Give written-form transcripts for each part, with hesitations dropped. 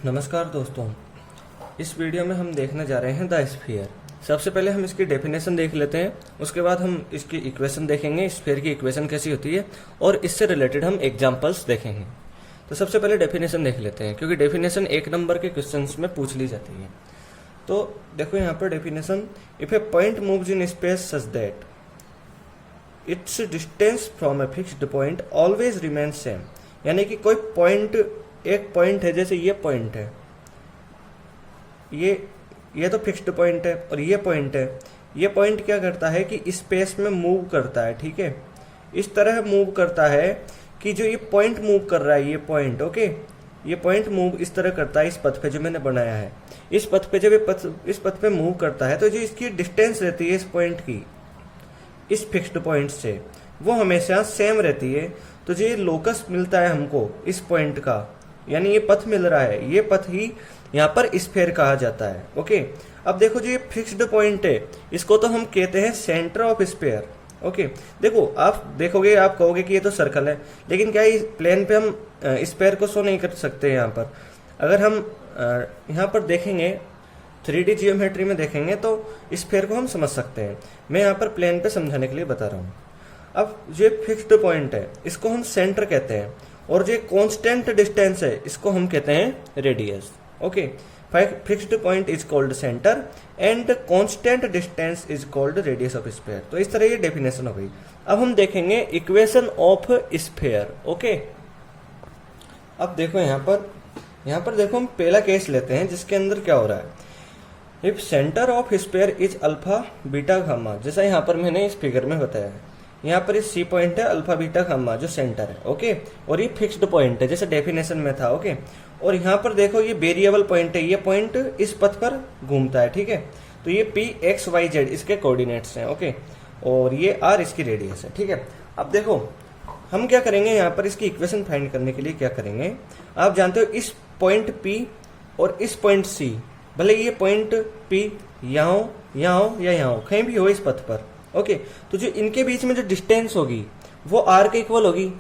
नमस्कार दोस्तों, इस वीडियो में हम देखने जा रहे हैं द स्फीयर। सबसे पहले हम इसकी डेफिनेशन देख लेते हैं, उसके बाद हम इसकी इक्वेशन देखेंगे, स्फीयर की इक्वेशन कैसी होती है और इससे रिलेटेड हम एग्जांपल्स देखेंगे। तो सबसे पहले डेफिनेशन देख लेते हैं, क्योंकि डेफिनेशन 1 नंबर के क्वेश्चंस में पूछ ली जाती है। तो देखो यहाँ पर definition, if A point moves in space such that it's distance from a fixed point always remains same. यानी कि कोई पॉइंट, एक पॉइंट है, जैसे ये पॉइंट है, ये तो फिक्स्ड पॉइंट है और ये पॉइंट है। ये पॉइंट क्या करता है कि स्पेस में मूव करता है, ठीक है, इस तरह मूव करता है कि जो ये पॉइंट मूव कर रहा है, ये पॉइंट, ओके, ये पॉइंट मूव इस तरह करता है, इस पथ पे जो मैंने बनाया है, इस पथ पे जब इस पथ पे मूव करता है तो जो इसकी डिस्टेंस रहती है इस पॉइंट की, इस फिक्स्ड पॉइंट से, वो हमेशा सेम रहती है। तो जो ये लोकस मिलता है हमको इस पॉइंट का, यानी ये पथ मिल रहा है, ये पथ ही यहाँ पर स्फीयर कहा जाता है। ओके, अब देखो जो ये फिक्स्ड पॉइंट है, इसको तो हम कहते हैं सेंटर ऑफ स्फीयर। ओके, देखो आप देखोगे, आप कहोगे कि ये तो सर्कल है, लेकिन क्या इस प्लेन पे हम स्फीयर को शो नहीं कर सकते। यहाँ पर अगर हम यहाँ पर देखेंगे, 3D जियोमेट्री में देखेंगे तो स्फीयर को हम समझ सकते हैं। मैं यहाँ पर प्लेन पे समझाने के लिए बता रहा हूँ। अब जो फिक्स्ड पॉइंट है इसको हम सेंटर कहते हैं, और जो कांस्टेंट डिस्टेंस है इसको हम कहते हैं radius. Okay, fixed point is called centre and constant distance is called radius of sphere. तो इस तरह ये डेफिनेशन हो गई। अब हम देखेंगे इक्वेशन ऑफ स्फीयर। ओके, अब देखो यहाँ पर देखो हम पहला केस लेते हैं, जिसके अंदर क्या हो रहा है, if centre of sphere is alpha beta gamma, जैसा यहाँ पर मैंने इस फिगर में बताया है। यहाँ पर इस सी पॉइंट है अल्फा बीटा गामा जो सेंटर है, ओके, और ये फिक्स्ड पॉइंट है जैसे डेफिनेशन में था, ओके। और यहाँ पर देखो ये वेरिएबल पॉइंट है, ये पॉइंट इस पथ पर घूमता है, ठीक है। तो ये पी एक्स वाई जेड इसके कोऑर्डिनेट्स हैं, ओके, और ये आर इसकी रेडियस है, ठीक है। अब देखो हम क्या करेंगे, यहाँ पर इसकी इक्वेशन फाइंड करने के लिए क्या करेंगे, आप जानते हो इस पॉइंट पी और इस पॉइंट सी, भले ये पॉइंट पी यहाँ हो या यहाँ हो, कहीं भी हो इस पथ पर, ओके, तो जो इनके बीच में जो डिस्टेंस होगी वो आर के इक्वल होगी।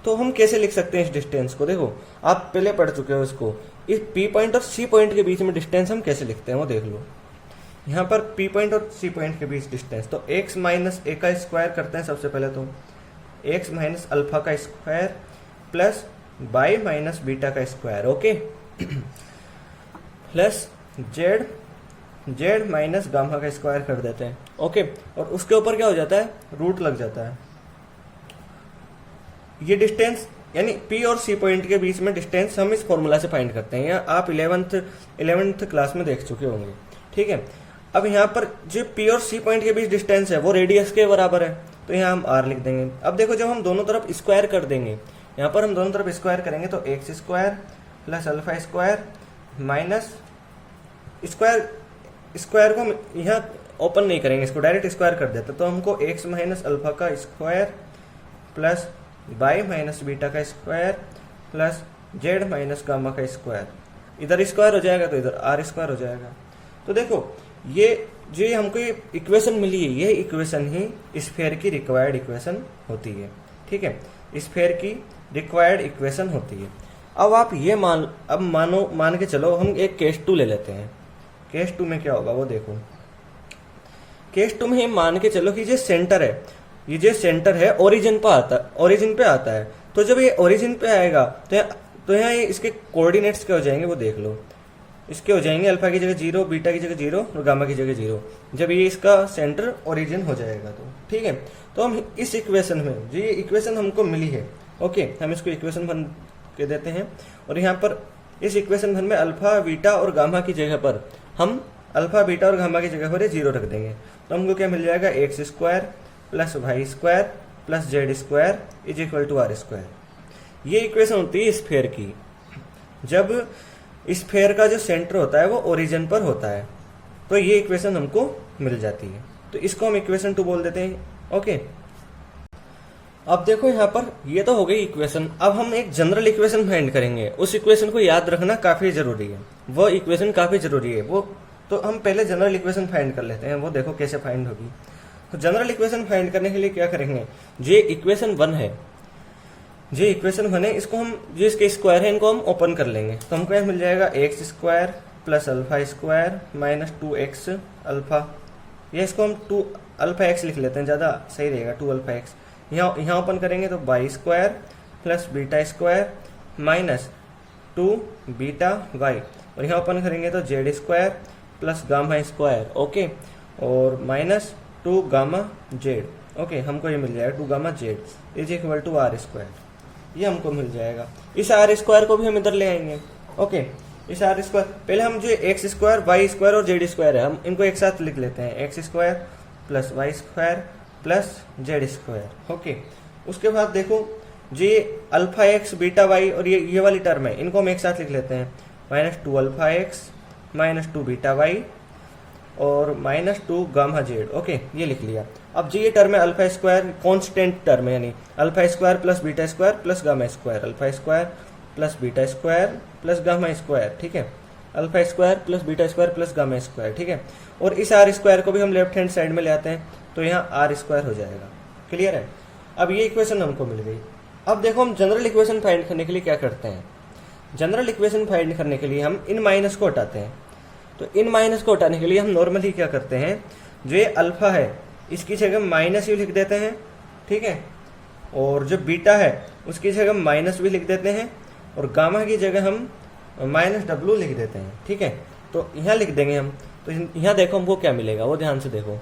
तो हम कैसे लिख सकते हैं इस डिस्टेंस को, देखो आप पहले पढ़ चुके हो इसको, इस पी पॉइंट और सी पॉइंट के बीच में डिस्टेंस हम कैसे लिखते हैं वो देख लो। यहाँ पर पी पॉइंट और सी पॉइंट के बीच डिस्टेंस, तो एक्स माइनस ए का स्क्वायर करते हैं सबसे पहले, तो एक्स माइनस अल्फा का square plus Y minus beta का square, okay, plus Z minus gamma का स्क्वायर कर देते हैं, ओके, और उसके ऊपर क्या हो जाता है, रूट लग जाता है। ये डिस्टेंस यानी पी और सी पॉइंट के बीच में डिस्टेंस हम इस फॉर्मूला से फाइंड करते हैं, या आप 11th क्लास में देख चुके होंगे, ठीक है। अब यहाँ पर जो पी और सी पॉइंट के बीच डिस्टेंस है वो रेडियस के बराबर है, तो यहाँ हम आर लिख देंगे। अब देखो जब हम दोनों तरफ स्क्वायर कर देंगे, यहाँ पर हम दोनों तरफ स्क्वायर करेंगे तो x square plus alpha square minus square को यहाँ ओपन नहीं करेंगे, इसको डायरेक्ट स्क्वायर कर देते, तो हमको एक्स माइनस अल्फा का square plus Y minus beta का square plus Z minus gamma का स्क्वायर, इधर स्क्वायर हो जाएगा तो इधर आर स्क्वायर हो जाएगा। तो देखो ये जो हमको इक्वेशन मिली है, ये इक्वेशन ही स्फीयर की रिक्वायर्ड इक्वेशन होती है, ठीक है, स्फीयर की रिक्वायर्ड इक्वेशन होती है। अब आप ये मान के चलो, हम एक केस 2 ले लेते हैं। केस 2 में क्या होगा वो देखो। केस 2 में मान के चलो कि ये सेंटर है, ये जो सेंटर है ओरिजिन पे आता है। तो जब ये ओरिजिन पे आएगा तो यहाँ ये इसके कोऑर्डिनेट्स क्या हो जाएंगे वो देख लो। इसके हो जाएंगे अल्फा की जगह 0, बीटा की जगह 0 और गामा की जगह 0, जब ये इसका सेंटर ओरिजिन हो जाएगा तो, ठीक है। तो हम इस इक्वेशन में, जो ये इक्वेशन हमको मिली है, ओके, हम इसको इक्वेशन बन के देते हैं, और यहाँ पर इस इक्वेशन भर में अल्फा बीटा और गामा की जगह पर हम अल्फा बीटा और गामा की जगह पर 0 रख देंगे। तो हमको क्या मिल जाएगा, x square plus y square plus z square is equal to r square. ये इक्वेशन होती है स्फीयर की, जब स्फीयर का जो सेंटर होता है वो ओरिजिन पर होता है, तो ये इक्वेशन हमको मिल जाती है। तो इसको हम इक्वेशन 2 बोल देते हैं, ओके। अब देखो यहाँ पर ये तो हो गई इक्वेशन। अब हम एक जनरल इक्वेशन फाइंड करेंगे, उस इक्वेशन को याद रखना काफी जरूरी है, वो इक्वेशन काफी जरूरी है। वो तो हम पहले जनरल इक्वेशन फाइंड कर लेते हैं, वो देखो कैसे फाइंड होगी। तो जनरल इक्वेशन फाइंड करने के लिए क्या करेंगे, जो इक्वेशन 1 है जो इक्वेशन बने इसको हम, जो इसके स्क्वायर है इनको हम ओपन कर लेंगे, तो हमको यहाँ मिल जाएगा x square plus alpha square minus 2x alpha, या इसको हम 2 अल्फा एक्स लिख लेते हैं, ज़्यादा सही रहेगा 2 अल्फा एक्स। यहाँ ओपन करेंगे तो y square plus beta square minus 2 beta y, और यहाँ ओपन करेंगे तो z square plus gamma square, okay, और माइनस 2 गामा जेड, ओके, हमको ये मिल जाएगा 2 gamma z is equal to r square, ये हमको मिल जाएगा। इस आर स्क्वायर को भी हम इधर ले आएंगे, ओके, इस आर स्क्वायर, पहले हम जो एक्स स्क्वायर वाई स्क्वायर और जेड स्क्वायर है, हम इनको एक साथ लिख लेते हैं, x square plus y square plus z square, okay. उसके बाद देखो जो ये अल्फा एक्स बीटा वाई और ये वाली टर्म है, इनको हम एक साथ लिख लेते हैं, minus 2 alpha x minus 2 beta y और माइनस 2 गामा जेड, ओके, ये लिख लिया। अब जो ये टर्म है अल्फा स्क्वायर कॉन्स्टेंट टर्म है, यानी alpha square plus beta square plus gamma square, alpha square plus beta square plus gamma square, ठीक है, alpha square plus beta square plus gamma square, ठीक है। और इस आर स्क्वायर को भी हम लेफ्ट हैंड साइड में ले आते हैं, तो यहाँ आर स्क्वायर हो जाएगा, क्लियर है। अब ये इक्वेशन हमको मिल गई। अब देखो हम जनरल इक्वेशन फाइंड करने के लिए क्या करते हैं, जनरल इक्वेशन फाइंड करने के लिए हम इन माइनस को हटाते हैं। तो इन माइनस को हटाने के लिए हम नॉर्मली क्या करते हैं, जो ये अल्फा है इसकी जगह माइनस यू लिख देते हैं, ठीक है, और जो बीटा है उसकी जगह माइनस भी लिख देते हैं, और गामा की जगह हम माइनस डब्लू लिख देते हैं, ठीक है। तो यहाँ लिख देंगे हम, तो यहाँ देखो हमको क्या मिलेगा वो ध्यान से देखो,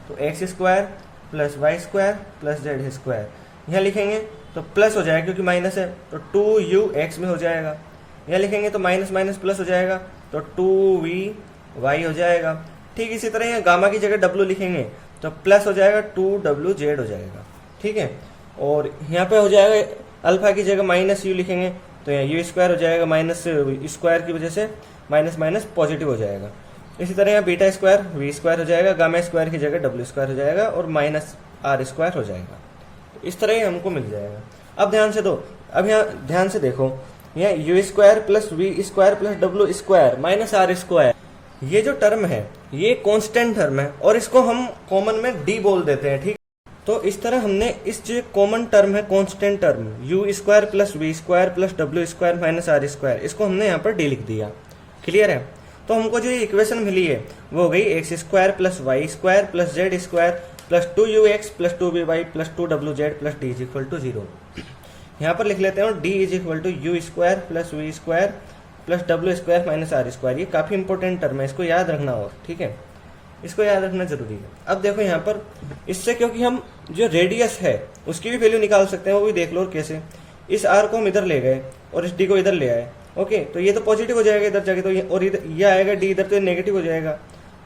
तो x square plus y square plus z square, यहाँ लिखेंगे तो प्लस हो जाएगा क्योंकि माइनस है, तो 2u(x) में हो जाएगा। यहाँ लिखेंगे तो माइनस माइनस प्लस हो जाएगा, तो 2vy हो जाएगा। ठीक इसी तरह यहाँ गामा की जगह w लिखेंगे तो प्लस हो जाएगा 2wz हो जाएगा, ठीक है। और यहाँ पे हो जाएगा अल्फा की जगह माइनस u लिखेंगे तो यहाँ u स्क्वायर हो जाएगा, माइनस स्क्वायर की वजह से माइनस माइनस पॉजिटिव हो जाएगा। इसी तरह यहाँ बीटा स्क्वायर v स्क्वायर हो जाएगा, गामा स्क्वायर की जगह w स्क्वायर हो जाएगा और माइनस r स्क्वायर हो जाएगा। इस तरह ही हमको मिल जाएगा। अब ध्यान से दो, अब यहाँ ध्यान से देखो, यहाँ u square plus v square plus w square minus r square, ये जो टर्म है ये कांस्टेंट टर्म है और इसको हम कॉमन में d बोल देते हैं, ठीक। तो इस तरह हमने इस जो कॉमन टर्म है constant term u square plus v square plus w square minus r square, इसको हमने यहाँ पर d लिख दिया, क्लियर है। तो हमको जो ये इक्वेशन मिली है वो हो गई x square plus y square plus z square plus 2ux plus 2vy plus 2wz plus d is equal to 0। यहाँ पर लिख लेते हैं d is equal to u square plus v square plus w square minus r square. ये काफ़ी important term है, इसको याद रखना, और ठीक है, इसको याद रखना जरूरी है। अब देखो यहाँ पर इससे, क्योंकि हम जो रेडियस है उसकी भी वैल्यू निकाल सकते हैं, वो भी देख लो कैसे। इस r को हम इधर ले गए और इस d को इधर ले आए, ओके, तो ये तो पॉजिटिव हो जाएगा इधर जाके, तो ये और इधर ये आएगा d इधर, तो ये नेगेटिव हो जाएगा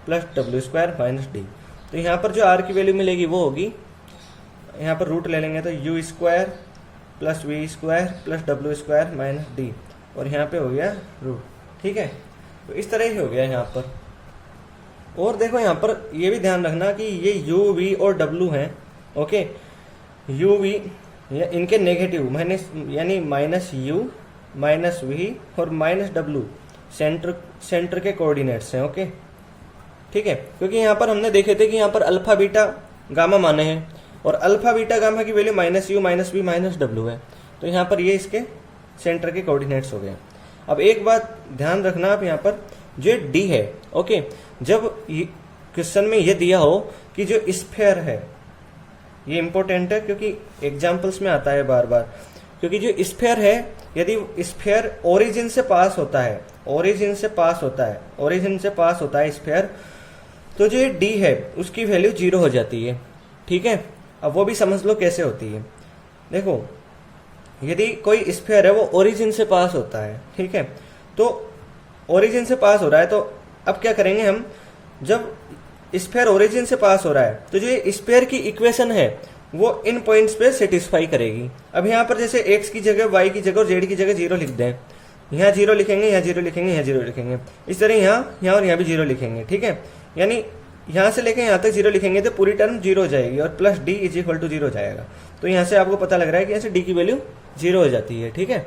plus w square minus d। तो यहाँ पर जो r की वैल्यू मिलेगी वो होगी, यहाँ पर रूट ले लेंगे तो u square plus v square plus w square minus d, और यहाँ पे हो गया रूट, ठीक है। तो इस तरह ही हो गया यहाँ पर। और देखो यहाँ पर ये भी ध्यान रखना कि ये u v और w हैं, ओके, u v इनके नेगेटिव माइनस, यानी माइनस u माइनस v और माइनस w सेंटर के कोऑर्डिनेट्स हैं, ओके, ठीक है। क्योंकि यहाँ पर हमने देखे थे कि यहाँ पर अल्फा बीटा गामा माने हैं और अल्फा बीटा गामा की value minus u minus v minus डब्ल्यू है, तो यहाँ पर ये इसके सेंटर के कोऑर्डिनेट्स हो गए। अब एक बात ध्यान रखना, आप यहाँ पर जो डी है, ओके, जब क्वेश्चन में ये दिया हो कि जो स्फीयर है, ये इंपॉर्टेंट है क्योंकि एग्जाम्पल्स में आता है बार बार, क्योंकि जो स्फीयर है यदि स्फीयर ओरिजिन से पास होता है, ओरिजिन से पास होता है स्फीयर, तो जो डी है उसकी वैल्यू 0 हो जाती है, ठीक है। अब वो भी समझ लो कैसे होती है। देखो यदि कोई स्फीयर है वो ओरिजिन से पास होता है, ठीक है, तो ओरिजिन से पास हो रहा है, तो अब क्या करेंगे हम, जब स्फीयर ओरिजिन से पास हो रहा है तो जो स्फीयर की इक्वेशन है वो इन पॉइंट्स पे सेटिस्फाई करेगी। अब यहाँ पर जैसे x की जगह y की जगह और z की जगह 0 लिख दें, यहाँ 0 लिखेंगे, यहाँ 0 लिखेंगे, यहाँ 0 लिखेंगे, इस तरह यहाँ और यहाँ भी 0 लिखेंगे, ठीक है। यानी यहाँ से लेकर यहाँ तक 0 लिखेंगे तो पूरी टर्म 0 हो जाएगी और plus d is equal to 0 हो जाएगा। तो यहाँ से आपको पता लग रहा है कि यहाँ से d की वैल्यू 0 हो जाती है, ठीक है।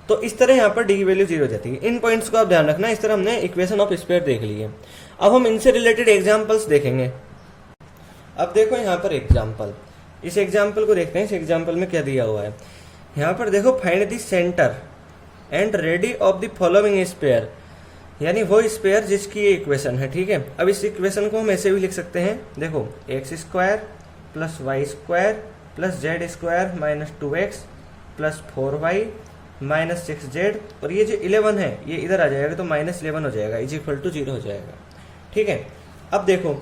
तो इस तरह यहाँ पर d की वैल्यू 0 हो जाती है। इन पॉइंट्स को आप ध्यान रखना। इस तरह हमने इक्वेशन ऑफ स्फीयर देख ली है। अब हम इनसे रिलेटेड एग्जाम्पल्स देखेंगे। अब देखो यहाँ पर एग्जाम्पल, इस एग्जाम्पल को देखते हैं, इस एग्जाम्पल में क्या दिया हुआ है। यहाँ पर देखो, find the centre and radius of the following sphere, यानी वो स्पेयर जिसकी ये इक्वेशन है, ठीक है। अब इस इक्वेशन को हम ऐसे भी लिख सकते हैं, देखो x square plus y square plus z square minus 2x plus 4y minus 6z, और ये जो 11 है ये इधर आ जाएगा तो माइनस 11 हो जाएगा, इज इक्वल टू 0 हो जाएगा, ठीक है। अब देखो,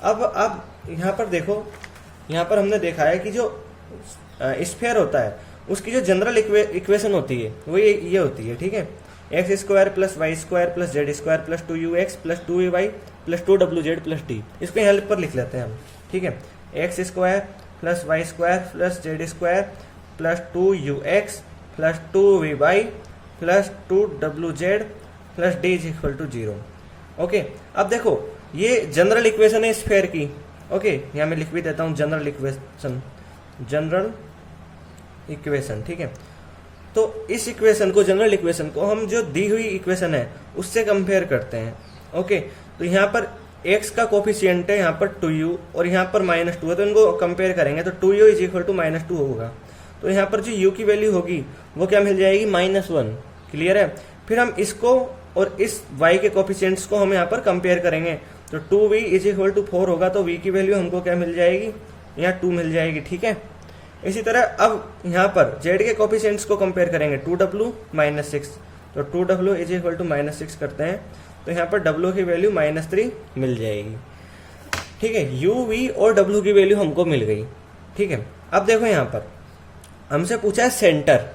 अब यहाँ पर देखो, यहाँ पर हमने देखा है कि जो स्फीयर होता है उसकी जो जनरल इक्वेशन होती है वो ये होती है, ठीक है। X square plus y square plus z square plus 2ux plus 2ay plus 2wz plus d, इसको यहाँ पर लिख लेते हैं हम, ठीक है। X square plus y square plus z square plus 2ux plus 2vy plus 2wz plus d is equal to 0, okay. अब देखो, ये जनरल इक्वेशन है स्फीयर की, ओके। यहाँ मैं लिख भी देता हूँ जनरल इक्वेशन, ठीक है। तो इस इक्वेशन को, जनरल इक्वेशन को हम जो दी हुई इक्वेशन है उससे कंपेयर करते हैं, ओके। तो यहाँ पर x का कोफिशियंट है यहाँ पर 2u और यहाँ पर -2 है, तो इनको कंपेयर करेंगे तो 2u इज इक्वल टू -2 होगा। तो यहाँ पर जो u की वैल्यू होगी वो क्या मिल जाएगी, -1, क्लियर है। फिर हम इसको और इस y के कोफिशियंट्स को हम यहाँ पर कंपेयर करेंगे, तो 2v इज इक्वल टू 4 होगा, तो v की वैल्यू हमको क्या मिल जाएगी, यहाँ 2 मिल जाएगी, ठीक है। इसी तरह अब यहाँ पर z के कोफिशिएंट्स को कंपेयर करेंगे, 2w माइनस 6, तो 2w इज इक्वल टू -6 करते हैं, तो यहाँ पर w की वैल्यू -3 मिल जाएगी, ठीक है। u, v और w की वैल्यू हमको मिल गई, ठीक है। अब देखो, यहाँ पर हमसे पूछा है सेंटर,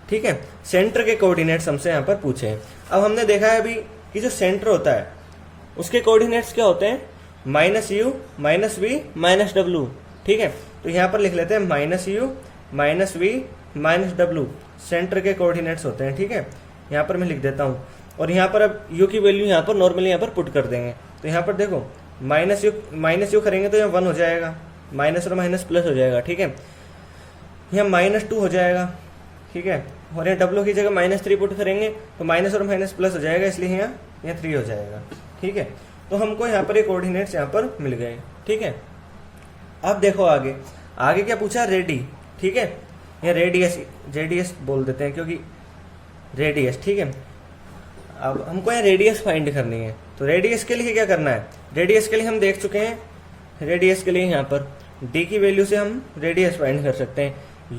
ठीक है। सेंटर के कोऑर्डिनेट्स हमसे यहाँ पर पूछे हैं। अब हमने देखा है अभी कि जो सेंटर होता है उसके कोऑर्डिनेट्स क्या होते हैं, -u -v -w, ठीक है। तो यहाँ पर लिख लेते हैं -u -v -w सेंटर के कोऑर्डिनेट्स होते हैं, ठीक है। यहाँ पर मैं लिख देता हूँ, और यहाँ पर अब u की वैल्यू यहाँ पर नॉर्मली यहाँ पर पुट कर देंगे, तो यहाँ पर देखो -u करेंगे तो यहाँ 1 हो जाएगा, माइनस और माइनस प्लस हो जाएगा, ठीक है। यहाँ -2 हो जाएगा, ठीक है। और यहाँ w की जगह -3 पुट करेंगे तो माइनस और माइनस प्लस हो जाएगा, इसलिए यहाँ 3 हो जाएगा, ठीक है। तो हमको यहाँ पर ये कोऑर्डिनेट्स यहाँ पर मिल गए, ठीक है। अब देखो आगे क्या पूछा, रेडी, ठीक है। यहाँ रेडियस बोल देते हैं क्योंकि रेडियस, ठीक है। अब हमको यहाँ रेडियस फाइंड करनी है, तो रेडियस के लिए क्या करना है, रेडियस के लिए हम देख चुके हैं, रेडियस के लिए यहाँ पर d की वैल्यू से हम रेडियस फाइंड कर सकते हैं,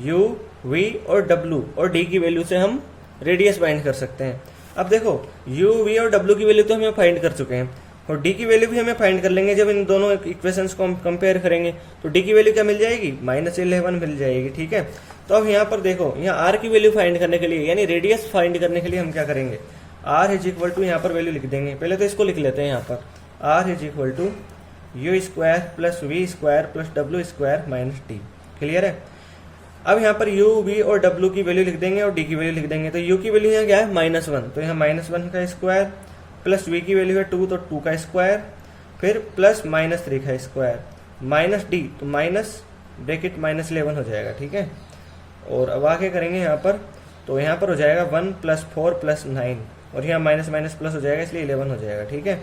u, v और w और d की वैल्यू से हम रेडियस फाइंड कर सकते हैं। अब देखो, u, v और w की वैल्यू तो हम फाइंड कर चुके हैं, और d की वैल्यू भी हमें फाइंड कर लेंगे। जब इन दोनों इक्वेशंस को हम कंपेयर करेंगे तो d की वैल्यू क्या मिल जाएगी, -11 मिल जाएगी, ठीक है। तो अब यहाँ पर देखो, यहाँ r की वैल्यू फाइंड करने के लिए, यानी रेडियस फाइंड करने के लिए हम क्या करेंगे, r इज इक्वल टू, यहाँ पर वैल्यू लिख देंगे। पहले तो इसको लिख लेते हैं, यहाँ पर r is equal to u square plus v square plus w square minus d, clear है। अब यहाँ पर u, v और w की वैल्यू लिख देंगे और d की वैल्यू लिख देंगे। तो u की वैल्यू यहाँ क्या है, -1, तो यहाँ -1 का स्क्वायर, प्लस v की वैल्यू है 2, तो 2 का स्क्वायर, फिर प्लस -3 का स्क्वायर, माइनस d, तो माइनस ब्रैकेट -11 हो जाएगा, ठीक है। और अब आगे करेंगे यहाँ पर, तो यहाँ पर हो जाएगा 1 + 4 + 9, और यहाँ माइनस माइनस प्लस हो जाएगा, इसलिए 11 हो जाएगा, ठीक है।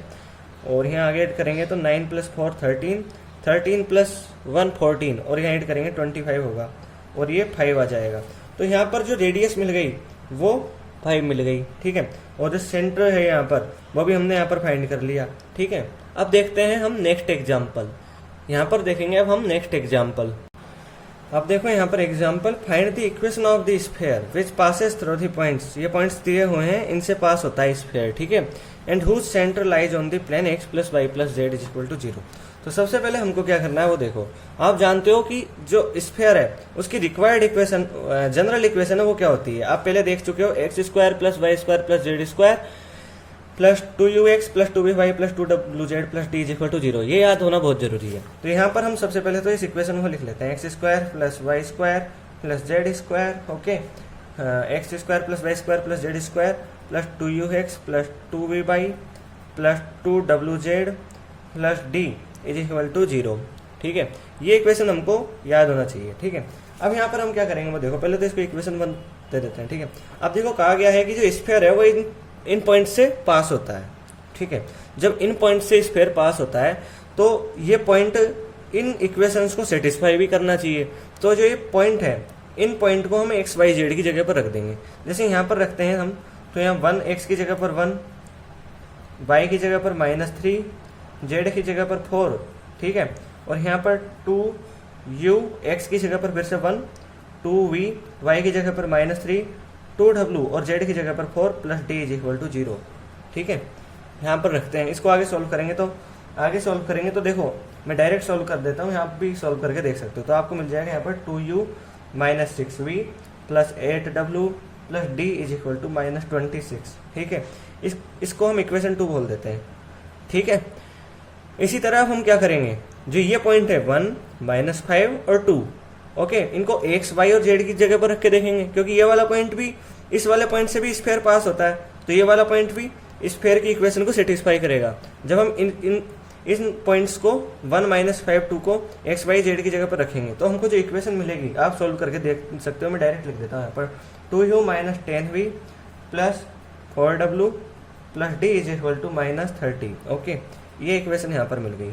और यहाँ आगे ऐड करेंगे तो 9 + 4 13, 13 + 1 14, और यहाँ ऐड करेंगे 25 होगा, और ये 5 आ जाएगा। तो यहाँ पर जो रेडियस मिल गई वो 5 मिल गई, ठीक है। और जो सेंटर है यहाँ पर वो भी हमने यहाँ पर फाइंड कर लिया, ठीक है। अब देखते हैं हम नेक्स्ट एग्जाम्पल, यहाँ पर देखेंगे अब हम नेक्स्ट एग्जाम्पल। अब देखो यहाँ पर example, find the equation of the sphere which passes through the points, ये पॉइंट्स दिए हुए हैं, इनसे पास होता है स्फीयर, ठीक है। And whose centre lies on the plane x + y + z is equal to 0। तो सबसे पहले हमको क्या करना है वो देखो, आप जानते हो कि जो स्फीयर है उसकी रिक्वायर्ड इक्वेशन, जनरल इक्वेशन है वो क्या होती है, आप पहले देख चुके हो, x² + y² + z² plus 2ux plus 2vy plus 2wz plus d is equal to 0। ये याद होना बहुत जरूरी है। तो यहाँ पर हम सबसे पहले तो इस इक्वेशन को लिख लेते हैं, x² + y² plus z², okay, x² + y² plus z² plus 2ux plus 2vy plus 2wz plus d is equal to 0, ठीक है। ये इक्वेशन हमको याद होना चाहिए, ठीक है। अब यहाँ पर हम क्या करेंगे वो देखो, पहले तो इसको इक्वेशन 1 दे देते हैं, ठीक है। अब देखो कहा गया है कि जो स्फीयर है वो इन पॉइंट से पास होता है, ठीक है। जब इन पॉइंट से स्फीयर पास होता है तो ये पॉइंट इन इक्वेशंस को सेटिस्फाई भी करना चाहिए। तो जो ये पॉइंट है, इन पॉइंट को हम एक्स वाई जेड की जगह पर रख देंगे। जैसे यहाँ पर रखते हैं हम, तो यहाँ 1 एक्स की जगह पर 1, वाई की जगह पर -3, जेड की जगह पर 4, ठीक है। और यहाँ पर 2 यू, एक्स की जगह पर फिर से 1, 2 वी, वाई की जगह पर -3, 2 डब्लू और जेड की जगह पर 4 plus d is equal to 0, ठीक है। यहाँ पर रखते हैं, इसको आगे सॉल्व करेंगे तो देखो मैं डायरेक्ट सॉल्व कर देता हूँ, आप भी सॉल्व करके देख सकते हो। तो आपको मिल जाएगा यहाँ पर 2u minus 6v plus 8w plus d is equal to -26, ठीक है। इसको हम इक्वेशन 2 बोल देते हैं, ठीक है। इसी तरह हम क्या करेंगे, जो ये पॉइंट है 1, -5 और 2, ओके, इनको एक्स वाई और जेड की जगह पर रख के देखेंगे, क्योंकि ये वाला पॉइंट भी इस वाले पॉइंट से भी स्फीयर पास होता है, तो ये वाला पॉइंट भी स्फीयर की इक्वेशन को सेटिस्फाई करेगा। जब हम इन पॉइंट्स को 1, -5, 2 को एक्स वाई जेड की जगह पर रखेंगे तो हमको जो इक्वेशन मिलेगी आप सॉल्व करके देख सकते हो। मैं डायरेक्ट लिख देता हूँ यहाँ पर 2u minus 10v plus 4w plus d is equal to -30, okay. ये इक्वेशन यहाँ पर मिल गई।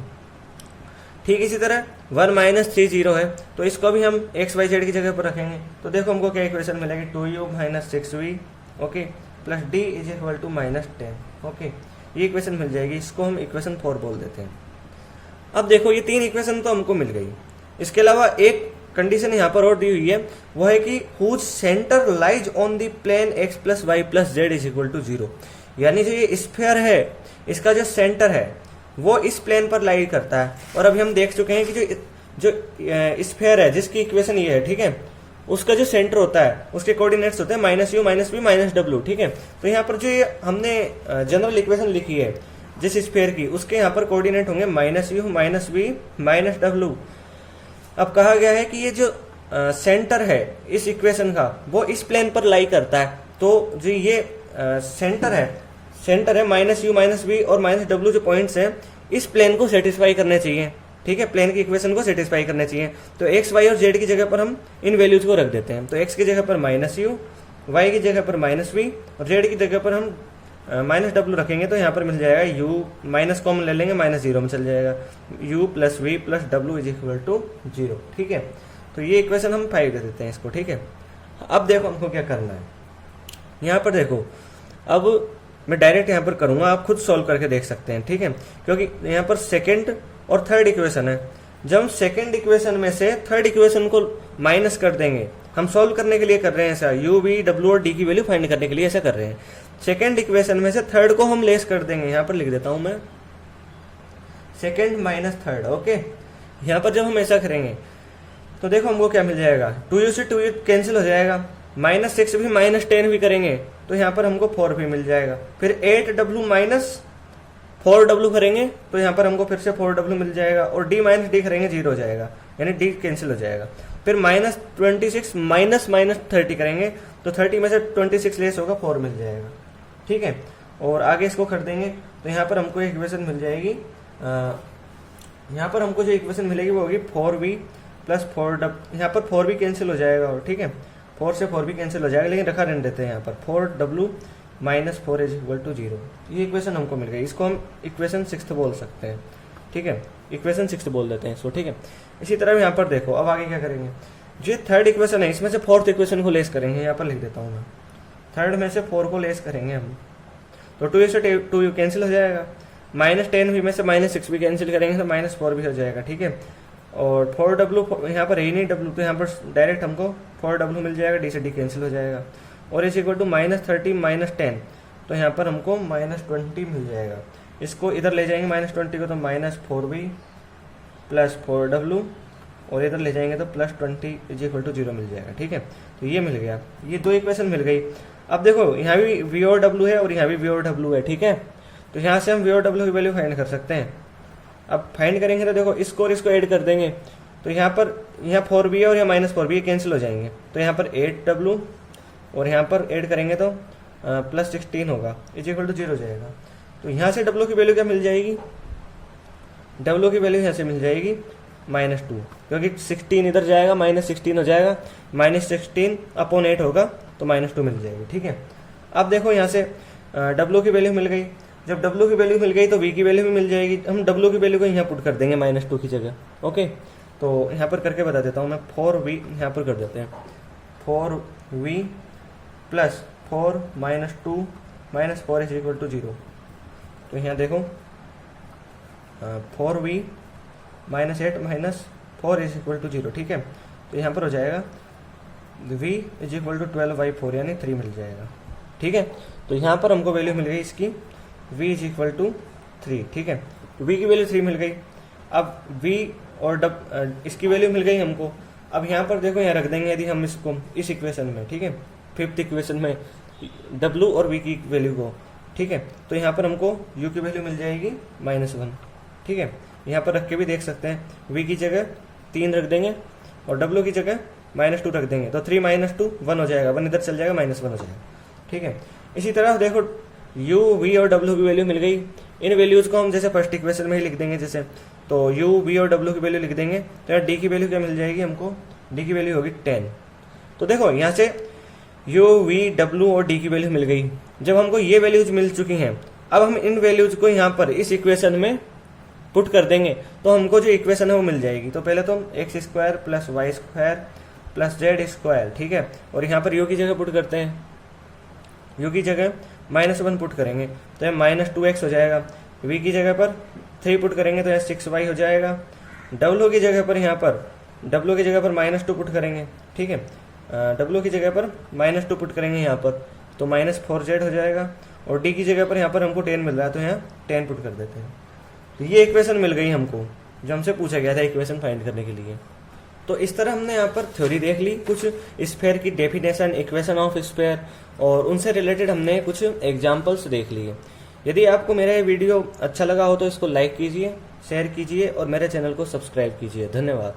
ठीक इसी तरह 1 -3 0 है, तो इसको भी हम एक्स वाई जेड की जगह पर रखेंगे, तो देखो हमको क्या इक्वेशन मिलेगी, 2u minus 6v, okay, plus d is equal to -10, okay. ये इक्वेशन मिल जाएगी, इसको हम इक्वेशन 4 बोल देते हैं। अब देखो ये 3 इक्वेशन तो हमको मिल गई, इसके अलावा एक कंडीशन यहाँ पर और दी हुई है, वो है कि whose centre lies on the plane x plus y plus z is equal to 0, यानी जो ये स्फीयर है इसका जो सेंटर है वो इस प्लेन पर लाई करता है। और अभी हम देख चुके हैं कि जो स्फीयर है जिसकी इक्वेशन ये है, ठीक है, उसका जो सेंटर होता है उसके कोऑर्डिनेट्स होते हैं -u -v -w, ठीक है। तो यहाँ पर जो ये हमने जनरल इक्वेशन लिखी है जिस स्फीयर की, उसके यहाँ पर कोऑर्डिनेट होंगे -u -v -w। अब कहा गया है कि ये जो सेंटर है इस इक्वेशन का वो इस प्लेन पर लाई करता है, तो जो ये सेंटर है -u -v और -w जो पॉइंट्स हैं इस प्लेन को सेटिस्फाई करने चाहिए, ठीक है, प्लेन की इक्वेशन को सेटिस्फाई करने चाहिए। तो x, y और z की जगह पर हम इन वैल्यूज को रख देते हैं, तो x की जगह पर -u, y की जगह पर -v और z की जगह पर हम -w रखेंगे, तो यहाँ पर मिल जाएगा u, माइनस कॉमन ले लेंगे, -0 में चल जाएगा, u plus v plus w is equal to 0, ठीक है। तो ये इक्वेशन हम 5 दे देते हैं इसको, ठीक है। अब देखो हमको क्या करना है, यहाँ पर देखो, अब मैं डायरेक्ट यहाँ पर करूँगा, आप खुद सॉल्व करके देख सकते हैं, ठीक है, क्योंकि यहाँ पर सेकेंड और थर्ड इक्वेशन है। जब हम सेकेंड इक्वेशन में से थर्ड इक्वेशन को माइनस कर देंगे, हम सॉल्व करने के लिए कर रहे हैं ऐसा, u, v, w और d की वैल्यू फाइंड करने के लिए ऐसा कर रहे हैं। सेकेंड इक्वेशन में से थर्ड को हम लेस कर देंगे, यहाँ पर लिख देता हूँ मैं सेकेंड माइनस थर्ड, ओके। यहाँ पर जब हम ऐसा करेंगे तो देखो हमको क्या मिल जाएगा, 2u से 2u कैंसिल हो जाएगा, -6 भी -10 भी करेंगे तो यहाँ पर हमको 4 भी मिल जाएगा, फिर 8w माइनस 4w करेंगे तो यहाँ पर हमको फिर से 4w मिल जाएगा, और d माइनस डी करेंगे 0 हो जाएगा, यानी d कैंसिल हो जाएगा। फिर -26 माइनस -30 करेंगे तो 30 में से 26 लेस होगा, 4 मिल जाएगा, ठीक है। और आगे इसको कर देंगे तो यहाँ पर हमको एक इक्वेशन मिल जाएगी, यहाँ पर हमको जो इक्वेशन मिलेगी वो होगी 4v प्लस 4w, यहाँ पर 4v कैंसिल हो जाएगा, और ठीक है 4 से 4 भी कैंसिल हो जाएगा, लेकिन रखा रहने देते हैं यहाँ पर 4w minus 4 is equal to 0। ये इक्वेशन हमको मिल गई, इसको हम इक्वेशन 6 बोल सकते हैं, ठीक है, इक्वेशन 6 बोल देते हैं इसको, ठीक है। इसी तरह यहाँ पर देखो, अब आगे क्या करेंगे, जो थर्ड इक्वेशन है इसमें से फोर्थ इक्वेशन को लेस करेंगे, यहाँ पर लिख देता हूँ मैं, थर्ड में से 4 को लेस करेंगे हम, तो 2u से 2u कैंसिल हो जाएगा, -10 भी में से -6 भी कैंसिल करेंगे तो -4 भी हो जाएगा, ठीक है। और 4w यहाँ पर है ही नहीं w, तो यहाँ पर डायरेक्ट हमको 4w मिल जाएगा, d से d कैंसिल हो जाएगा, और इज इक्वल टू -30 -10, तो यहाँ पर हमको -20 मिल जाएगा। इसको इधर ले जाएंगे -20 को तो -4v प्लस 4w, और इधर ले जाएंगे तो +20 इज इक्वल टू 0 मिल जाएगा, ठीक है। तो ये मिल गया, ये 2 इक्वेशन मिल गई। अब देखो यहाँ भी v और w है और यहाँ भी v और w है, ठीक है, तो यहाँ से हम v और w की वैल्यू फाइंड कर सकते हैं। अब फाइंड करेंगे तो देखो इसको और इसको ऐड कर देंगे, तो यहाँ पर 4v है और यहाँ -4v कैंसिल हो जाएंगे, तो यहाँ पर 8w और यहाँ पर ऐड करेंगे तो +16 होगा, इज इक्वल टू 0 हो जाएगा। तो यहाँ से w की वैल्यू क्या मिल जाएगी, w की वैल्यू यहाँ से मिल जाएगी -2, क्योंकि 16 इधर जाएगा, -16 हो जाएगा, -16 अपॉन 8 होगा तो -2 मिल जाएगी, ठीक है। अब देखो यहाँ से w की वैल्यू मिल गई, जब w की वैल्यू मिल गई तो v की वैल्यू भी मिल जाएगी, हम w की वैल्यू को यहाँ पुट कर देंगे -2 की जगह, ओके। तो तो यहाँ पर करके बता देता हूँ मैं, 4v यहाँ पर कर देते हैं, 4v plus 4 minus 2 minus 4 is equal to 0। तो यहाँ देखो 4v minus 8 minus 4 is equal to 0, ठीक है। तो यहाँ पर हो जाएगा v इज इक्वल टू 12/4 यानी 3 मिल जाएगा, ठीक है। तो यहाँ पर हमको वैल्यू मिल गई इसकी v इज इक्वल टू 3, ठीक है। तो v की वैल्यू 3 मिल गई। अब v और इसकी वैल्यू मिल गई हमको। अब यहाँ पर देखो, यहाँ रख देंगे यदि हम इसको इस इक्वेशन में, ठीक है, 5th इक्वेशन में w और v की वैल्यू को, ठीक है। तो यहाँ पर हमको u की वैल्यू मिल जाएगी -1, ठीक है। यहाँ पर रख के भी देख सकते हैं, v की जगह 3 रख देंगे और w की जगह -2 रख देंगे, तो 3 - 2 1 हो जाएगा, 1 इधर चल जाएगा, -1 हो जाएगा, ठीक है। इसी तरह देखो u, v और w की वैल्यू मिल गई। इन वैल्यूज को हम जैसे फर्स्ट इक्वेशन में ही लिख देंगे, जैसे तो u, v और w की वैल्यू लिख देंगे। तो यहाँ d की वैल्यू क्या मिल जाएगी हमको, d की वैल्यू होगी 10। तो देखो यहाँ से u, v, w और d की वैल्यू मिल गई। जब हमको ये वैल्यूज मिल चुकी हैं, अब हम इन वैल्यूज को यहाँ पर इस इक्वेशन में पुट कर देंगे, तो हमको जो इक्वेशन है वो मिल जाएगी। तो पहले तो हम x² + y² + z², ठीक है। और यहाँ पर u की जगह पुट करते हैं, u की जगह -1 पुट करेंगे तो यह -2x हो जाएगा। v की जगह पर 3 पुट करेंगे तो यह 6y हो जाएगा। w की जगह पर यहाँ पर -2 पुट करेंगे, ठीक है। w की जगह पर -2 पुट करेंगे यहाँ पर, तो -4z हो जाएगा। और d की जगह पर यहाँ पर हमको 10 मिल रहा है, तो यहाँ 10 पुट कर देते हैं। तो ये इक्वेशन मिल गई हमको, जो हमसे पूछा गया था इक्वेशन फाइंड करने के लिए। तो इस तरह हमने यहाँ पर थ्योरी देख ली, कुछ स्फीयर की डेफिनेशन, इक्वेशन ऑफ स्फीयर, और उनसे रिलेटेड हमने कुछ एग्जाम्पल्स देख लिए। यदि आपको मेरा ये वीडियो अच्छा लगा हो तो इसको लाइक कीजिए, शेयर कीजिए और मेरे चैनल को सब्सक्राइब कीजिए। धन्यवाद।